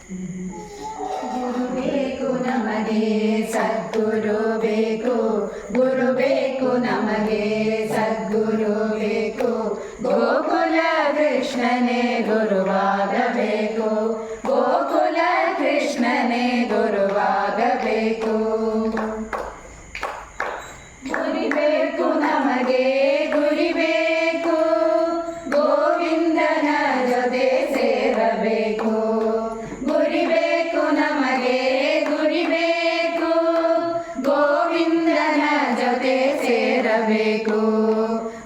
ಗುರು ಬೇಕು ನಮಗೆ, ಸದ್ಗುರು ಬೇಕು. ಗುರು ಬೇಕು ನಮಗೆ, ಸದ್ಗುರು ಬೇಕು. ಗೋಕುಲ ಕೃಷ್ಣನೇ ಗುರುವಾಗಬೇಕು. ಗೋಕುಲ ಕೃಷ್ಣನೇ ಗುರುವಾಗಬೇಕು. ಗುರಿ ಬೇಕು ನಮಗೆ, ಗುರಿ ಬೇಕು. ಗೋವಿಂದನ ಜೊತೆ ಸೇರಬೇಕು. ಗುರಿ ಬೇಕು ನಮಗೆ, ಗುರಿ ಬೇಕು. ಗೋವಿಂದನ ಜೊತೆ ಸೇರಬೇಕು.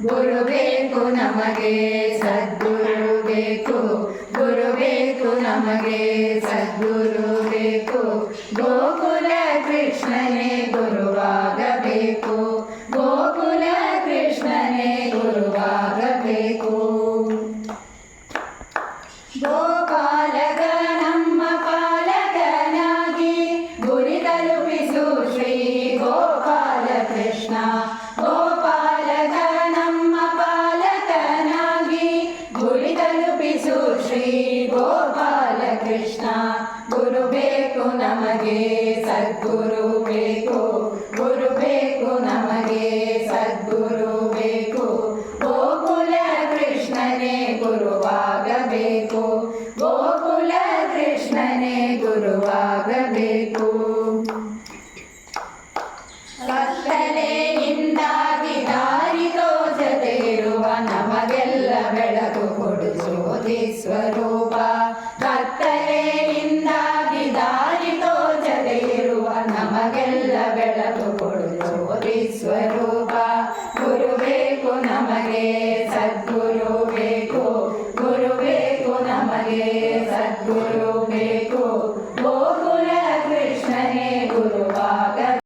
ಗುರು ಬೇಕು ನಮಗೆ, ಸದ್ಗುರು ಬೇಕು. ಗುರು ಬೇಕು ನಮಗೆ, ಸದ್ಗುರು ಬೇಕು. ಗೋಕುಲ ಕೃಷ್ಣನೇ ಗುರುವಾಗಬೇಕು. ಗೋಕುಲ ಕೃಷ್ಣನೇ ಗುರುವಾಗಬೇಕು. ಗೋಪಾಲಕ ನಮ್ಮ ಪಾಲಕನಾಗಿ ಗುರಿ ತಲುಪಿಸು ಶ್ರೀ ಗೋಪಾಲ ಕೃಷ್ಣ. ಗೋಪಾಲಕ ನಮ್ಮ ಪಾಲಕನಾಗಿ ಗುರಿ ತಲುಪಿಸು ಶ್ರೀ ಗೋಪಾಲ ಕೃಷ್ಣ. ಗುರು ಬೇಕು ನಮಗೆ, ಸದ್ಗುರು ಬೇಕು. ಗುರು ಬೇಕು ನಮಗೆ, ಸದ್ಗುರು ಬೇಕು. ಗೋಕುಲ ಕೃಷ್ಣನೇ ಗುರುವಾಗಬೇಕು. ಗೋಕುಲ ಕೃಷ್ಣನೇ ಗುರುವಾಗಬೇಕು. ಕತ್ತಲೆಯಿಂದಾಗಿ ದಾರಿ ತೋಚದೆ ಇರುವ ನಮಗೆಲ್ಲ ಬೆಳಕು ಕೊಡು ಜ್ಯೋತಿ ಸ್ವರೂಪ. ಕತ್ತಲೆಯಿಂದಾಗಿ ದಾರಿ ತೋಚದೆ ಇರುವ ನಮಗೆಲ್ಲ ಬೆಳಕು ಕೊಡು ಜ್ಯೋತಿ ಸ್ವರೂಪ. ಗುರು ಬೇಕು ನಮಗೆ, ಸದ್ಗುರು ಬೇಕು. ಗುರು ಬೇಕು ನಮಗೆ, ಸದ್ಗುರು